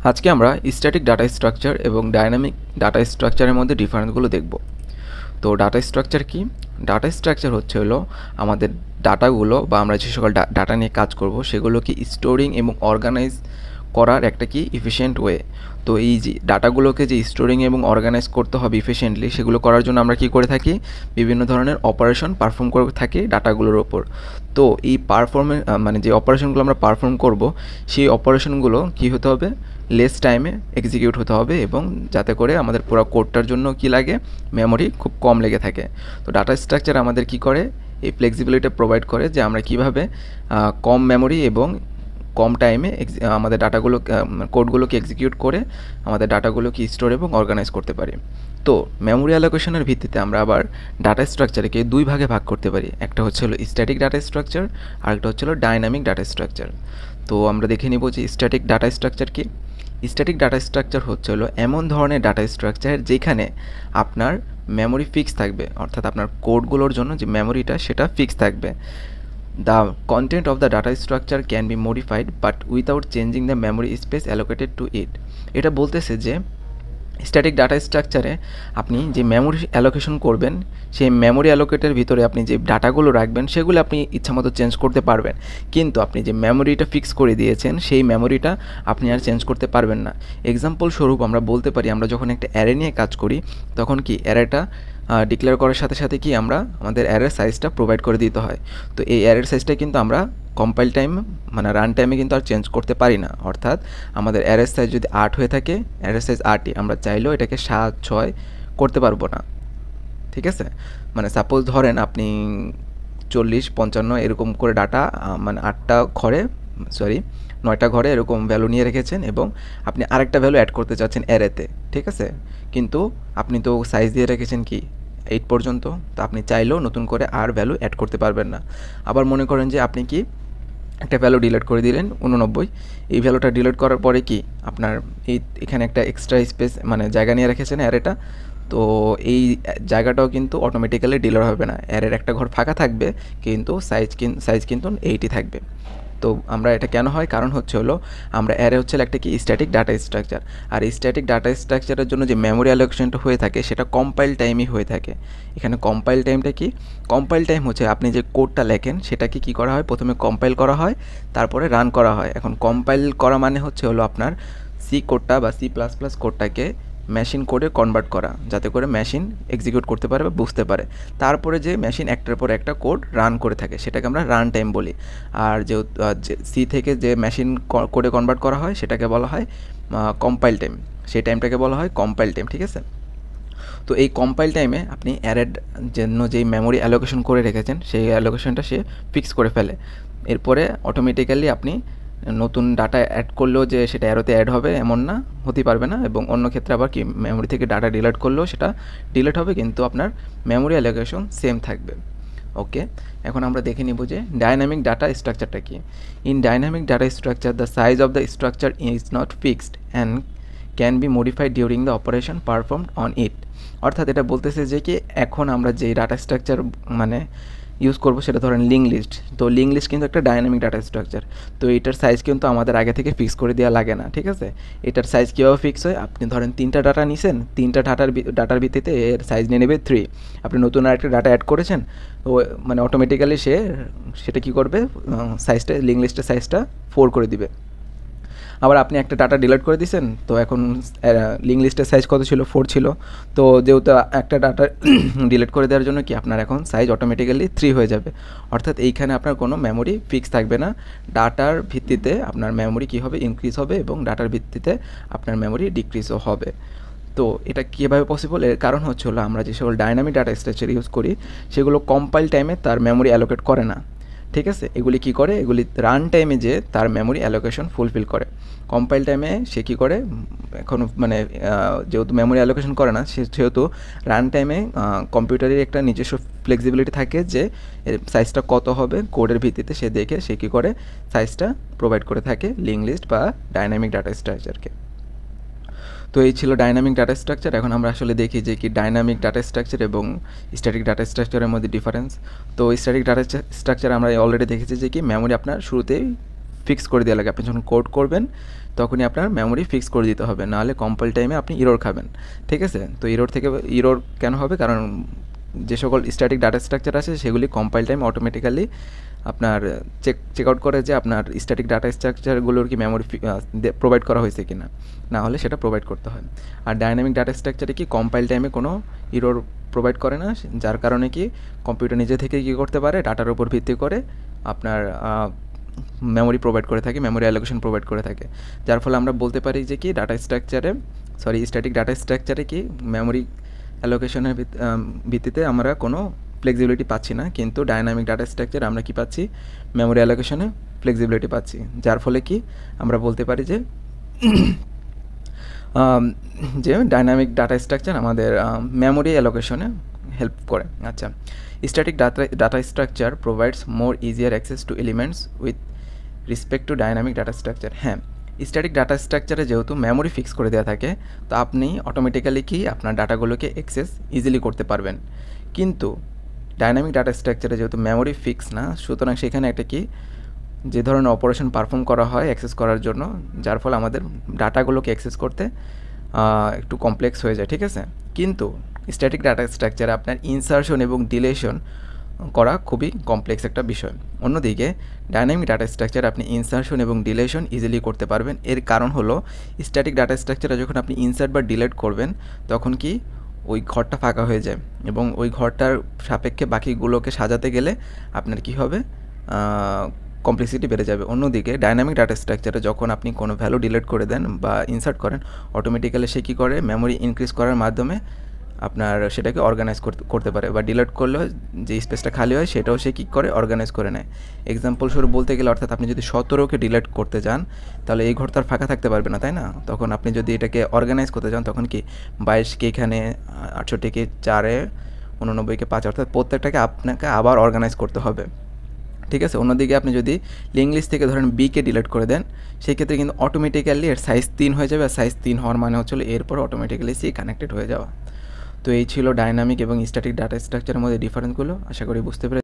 আজকে আমরা static data structure এবং ডাইনামিক ডাটা স্ট্রাকচারের মধ্যে ডিফারেন্সগুলো দেখব। তো ডাটা স্ট্রাকচার কি? ডাটা স্ট্রাকচার হলো আমাদের ডাটাগুলো বা আমরা যে সকল ডাটা নিয়ে কাজ করব সেগুলোকে স্টোরিং এবং অর্গানাইজ করার একটা কি এফিশিয়েন্ট ওয়ে। তো এই যে ডাটাগুলোকে যে স্টোরিং এবং অর্গানাইজ করতে হবে এফিশিয়েন্টলি, সেগুলো করার জন্য আমরা কি করে থাকি? বিভিন্ন ধরনের অপারেশন পারফর্ম করে থাকি ডাটাগুলোর ওপর। তো এই মানে যে অপারেশনগুলো আমরা পারফর্ম করব, সেই অপারেশনগুলো কি হতে হবে? লেস টাইমে এক্সিকিউট হতে হবে এবং যাতে করে আমাদের পুরো কোডটার জন্য কি লাগে? মেমোরি খুব কম লেগে থাকে। তো ডাটা স্ট্রাকচার আমাদের কি করে? এই ফ্লেক্সিবিলিটি প্রোভাইড করে যে আমরা কিভাবে কম মেমোরি এবং কম টাইমে আমাদের কোডগুলোকে এক্সিকিউট করে আমাদের ডাটাগুলোকে স্টোর এবং অর্গানাইজ করতে পারি। তো মেমোরি অ্যালোকেশনের ভিত্তিতে আমরা আবার ডাটা স্ট্রাকচারকে দুই ভাগে ভাগ করতে পারি। একটা হলো স্ট্যাটিক ডাটা স্ট্রাকচার, আর একটা হলো ডাইনামিক ডাটা স্ট্রাকচার। তো আমরা দেখে নিব যে স্ট্যাটিক ডাটা স্ট্রাকচার কি। স্ট্যাটিক ডাটা স্ট্রাকচার হলো এমন ধরনের ডাটা স্ট্রাকচার যেখানে আপনার মেমোরি ফিক্স থাকবে, অর্থাৎ আপনার কোডগুলোর জন্য যে মেমোরিটা সেটা ফিক্স থাকবে। The content of the data structure can be modified but without changing the memory space allocated to it. এটা বলতেছে যে স্ট্যাটিক ডাটা স্ট্রাকচারে আপনি যে মেমোরি অ্যালোকেশন করবেন, সেই মেমোরি অ্যালোকেটের ভিতরে আপনি যে ডাটাগুলো রাখবেন সেগুলো আপনি ইচ্ছামতো চেঞ্জ করতে পারবেন, কিন্তু আপনি যে মেমোরিটা ফিক্স করে দিয়েছেন সেই মেমোরিটা আপনি আর চেঞ্জ করতে পারবেন না। এক্সাম্পল স্বরূপ আমরা বলতে পারি, আমরা যখন একটা অ্যারে নিয়ে কাজ করি তখন কি অ্যারেটা ডিক্লেয়ার করার সাথে সাথে কি আমরা আমাদের অ্যারের সাইজটা প্রোভাইড করে দিতে হয়। তো এই অ্যারের সাইজটা কিন্তু আমরা কম্পাইল টাইম মানে রান টাইমে কিন্তু আর চেঞ্জ করতে পারি না। অর্থাৎ আমাদের অ্যারের সাইজ যদি 8 হয়ে থাকে, অ্যারের সাইজ 8ই, আমরা চাইলেও এটাকে 7, 6 করতে পারবো না। ঠিক আছে? মানে সাপোজ ধরেন আপনি 40, 55 এরকম করে ডাটা মানে 9টা ঘরে এরকম ভ্যালু নিয়ে রেখেছেন এবং আপনি আরেকটা ভ্যালু অ্যাড করতে চাচ্ছেন অ্যারেতে। ঠিক আছে? কিন্তু আপনি তো সাইজ দিয়ে রেখেছেন কি 8 পর্যন্ত, তো আপনি চাইলেও নতুন করে আর ভ্যালু অ্যাড করতে পারবেন না। আবার মনে করেন যে আপনি কি একটা ভ্যালু ডিলিট করে দিলেন 89, এই ভ্যালুটা ডিলিট করার পরে কি আপনার এখানে একটা এক্সট্রা স্পেস মানে জায়গা নিয়ে রেখেছেন অ্যারেটা, তো এই জায়গাটাও কিন্তু অটোমেটিক্যালি ডিলিট হবে না। অ্যারের একটা ঘর ফাঁকা থাকবে কিন্তু সাইজ কিন্তু 80 থাকবে। তো আমরা এটা কেন হয়? কারণ হলো আমরা অ্যারে একটা কি স্ট্যাটিক ডাটা স্ট্রাকচার, আর এই স্ট্যাটিক ডাটা স্ট্রাকচারের জন্য যে মেমোরি অ্যালোকেশনটা হয়ে থাকে সেটা কম্পাইল টাইমই হয়ে থাকে। এখানে কম্পাইল টাইমটা কি? কম্পাইল টাইম হচ্ছে আপনি যে কোডটা লেখেন সেটাকে কি করা হয়? প্রথমে কম্পাইল করা হয়, তারপরে রান করা হয়। এখন কম্পাইল করা মানে হলো আপনার সি কোডটা বা C++ কোডটাকে মেশিন কোডে কনভার্ট করা, যাতে করে মেশিন এক্সিকিউট করতে পারে বা বুঝতে পারে। তারপরে যে মেশিন একটার পর একটা কোড রান করে থাকে সেটাকে আমরা রান টাইম বলি। আর যে সি থেকে যে মেশিন কোডে কনভার্ট করা হয় সেটাকে বলা হয় কম্পাইল টাইম। সেই টাইমটাকে বলা হয় কম্পাইল টাইম। ঠিক আছে? তো এই কম্পাইল টাইমে আপনি অ্যারের জন্য যেই মেমোরি অ্যালোকেশন করে রেখেছেন সেই অ্যালোকেশনটা সে ফিক্স করে ফেলে। এরপরে অটোমেটিক্যালি আপনি নতুন ডাটা অ্যাড করলেও যে সেটা অ্যারোতে অ্যাড হবে এমন না, হতেই পারবে না। এবং অন্য ক্ষেত্রে আবার কি মেমোরি থেকে ডাটা ডিলিট করলেও সেটা ডিলিট হবে, কিন্তু আপনার মেমোরি অ্যালোকেশন সেম থাকবে। ওকে, এখন আমরা দেখে নিব যে ডাইনামিক ডাটা স্ট্রাকচারটা কি। In dynamic data structure the size of the structure is not fixed and can be modified during the operation performed on it. অর্থাৎ এটা বলতেছে যে কি এখন আমরা যে ডাটা স্ট্রাকচার মানে ইউজ করবো সেটা ধরেন লিঙ্ক লিস্ট। তো লিঙ্ক লিস্ট কিন্তু একটা ডাইনামিক ডাটা স্ট্রাকচার। তো এটার সাইজ কিন্তু আমাদের আগে থেকে ফিক্স করে দেওয়া লাগে না। ঠিক আছে? এটার সাইজ কীভাবে ফিক্স হয়? আপনি ধরেন 3টা ডাটা নিছেন, 3টা ডাটার ভিত্তিতে এর সাইজ নিয়ে নেবে 3। আপনি নতুন আরেকটা ডাটা অ্যাড করেছেন, তো মানে অটোমেটিক্যালি সেটা কী করবে? সাইজটা লিঙ্ক লিস্টের সাইজটা 4 করে দিবে। আবার আপনি একটা ডাটা ডিলিট করে দিয়েছেন, তো এখন লিঙ্ক লিস্টের সাইজ কত ছিল? 4 ছিল। তো যেহেতু একটা ডাটা ডিলিট করে দেওয়ার জন্য কি আপনার এখন সাইজ অটোমেটিক্যালি 3 হয়ে যাবে। অর্থাৎ এইখানে আপনার কোনো মেমোরি ফিক্স থাকবে না। ডাটার ভিত্তিতে আপনার মেমোরি কী হবে? ইনক্রিজ হবে এবং ডাটার ভিত্তিতে আপনার মেমোরি ডিক্রিজও হবে। তো এটা কীভাবে পসিবল? এর কারণ হলো আমরা যে সকল ডাইনামিক ডাটা স্ট্রাকচার ইউজ করি সেগুলো কম্পাইল টাইমে তার মেমোরি অ্যালোকেট করে না। ঠিক আছে? এগুলি কি করে? এগুলি রান টাইমে যে তার মেমোরি অ্যালোকেশন ফুলফিল করে। কম্পাইল টাইমে সে কী করে? এখন মানে যেহেতু মেমোরি অ্যালোকেশন করে না, সেহেতু রান টাইমে কম্পিউটারের একটা নিজস্ব ফ্লেক্সিবিলিটি থাকে যে সাইজটা কত হবে কোডের ভিত্তিতে সে দেখে সে কী করে সাইজটা প্রোভাইড করে থাকে লিঙ্ক লিস্ট বা ডাইনামিক ডাটা স্ট্রাকচারকে। তো এই ছিল ডাইনামিক ডাটা স্ট্রাকচার। এখন আমরা আসলে দেখি যে কি ডাইনামিক ডাটা স্ট্রাকচার এবং স্ট্যাটিক ডাটা স্ট্রাকচারের মধ্যে ডিফারেন্স। তো স্ট্যাটিক ডাটা স্ট্রাকচার আমরা অলরেডি দেখেছি যে কি মেমোরি আপনার শুরুতেই ফিক্স করে দেওয়া লাগে। আপনি যখন কোড করবেন তখনই আপনার মেমোরি ফিক্স করে দিতে হবে, নাহলে কম্পাইল টাইমে আপনি ইরর খাবেন। ঠিক আছে? তো ইরর কেন হবে? কারণ যে সকল স্ট্যাটিক ডাটা স্ট্রাকচার আছে সেগুলি কম্পাইল টাইম অটোমেটিক্যালি আপনার চেক আউট করে যে আপনার স্ট্যাটিক ডাটা স্ট্রাকচারগুলোর কি মেমোরি প্রোভাইড করা হয়েছে কি না, না হলে সেটা প্রোভাইড করতে হয়। আর ডাইনামিক ডাটা স্ট্রাকচারে কি কম্পাইল টাইমে কোনো ইরর প্রোভাইড করে না, যার কারণে কি কম্পিউটার নিজে থেকে কী করতে পারে, ডাটার উপর ভিত্তি করে আপনার মেমোরি প্রোভাইড করে থাকে, মেমোরি অ্যালোকেশন প্রোভাইড করে থাকে। যার ফলে আমরা বলতে পারি যে কি স্ট্যাটিক ডাটা স্ট্রাকচারে কি মেমোরি অ্যালোকেশনের ভিত্তিতে আমরা কোনো ফ্লেক্সিবিলিটি পাচ্ছি না, কিন্তু ডাইনামিক ডাটা স্ট্রাকচার আমরা কি পাচ্ছি, মেমোরি অ্যালোকেশনে ফ্লেক্সিবিলিটি পাচ্ছি। যার ফলে কি আমরা বলতে পারি যে ডাইনামিক ডাটা স্ট্রাকচার আমাদের মেমোরি অ্যালোকেশনে হেল্প করে। আচ্ছা, static data structure provides more easier access to elements with respect to dynamic data structure. হ্যাঁ, স্ট্যাটিক ডাটা স্ট্রাকচারে যেহেতু মেমোরি ফিক্স করে দেওয়া থাকে, তো আপনি অটোমেটিক্যালি কি আপনার ডাটাগুলোকে অ্যাক্সেস ইজিলি করতে পারবেন। কিন্তু ডাইনামিক ডাটা স্ট্রাকচারে যেহেতু মেমোরি ফিক্স না, সুতরাং সেখানে একটা কি যে ধরনের অপারেশন পারফর্ম করা হয় অ্যাক্সেস করার জন্য, যার ফলে আমাদের ডাটাগুলোকে অ্যাক্সেস করতে একটু কমপ্লেক্স হয়ে যায়। ঠিক আছে? কিন্তু স্ট্যাটিক ডাটা স্ট্রাকচারে আপনার ইনসারশন এবং ডিলেশন করা খুবই কমপ্লেক্স একটা বিষয়। অন্যদিকে ডাইনামিক ডাটা স্ট্রাকচার আপনি ইনসারশন এবং ডিলেশন ইজিলি করতে পারবেন। এর কারণ হলো স্ট্যাটিক ডাটা স্ট্রাকচারে যখন আপনি ইনসার্ট বা ডিলেট করবেন তখন কি ওই ঘরটা ফাঁকা হয়ে যায়, এবং ওই ঘরটার সাপেক্ষে বাকিগুলোকে সাজাতে গেলে আপনার কি হবে, কমপ্লেক্সিটি বেড়ে যাবে। অন্যদিকে ডাইনামিক ডাটা স্ট্রাকচারে যখন আপনি কোনো ভ্যালু ডিলিট করে দেন বা ইনসার্ট করেন, অটোমেটিক্যালি সে কী করে, মেমোরি ইনক্রিজ করার মাধ্যমে আপনার সেটাকে অর্গানাইজ করতে পারে, বা ডিলিট করলেও যে স্পেসটা খালি হয় সেটাও সে কী করে, অর্গানাইজ করে নেয়। এক্সাম্পল স্বরূপ বলতে গেলে, অর্থাৎ আপনি যদি 17কে ডিলিট করতে চান তাহলে এই ঘর তো আর ফাঁকা থাকতে পারবে না, তাই না? তখন আপনি যদি এটাকে অর্গানাইজ করতে চান তখন কি 22কে এখানে, 68কে 4-এ, 89কে 5, অর্থাৎ প্রত্যেকটাকে আপনাকে আবার অর্গানাইজ করতে হবে। ঠিক আছে? অন্যদিকে আপনি যদি লিঙ্ক লিস্ট থেকে ধরেন বিকে ডিলিট করে দেন, সেই ক্ষেত্রে কিন্তু অটোমেটিক্যালি এর সাইজ 3 হয়ে যাবে, আর সাইজ 3 হওয়ার মানে হচ্ছিল এরপর অটোমেটিক্যালি সি কানেক্টেড হয়ে যাওয়া। তো এই ছিল ডাইনামিক এবং স্ট্যাটিক ডাটা স্ট্রাকচারের মধ্যে ডিফারেন্সগুলো। আশা করি বুঝতে পেরে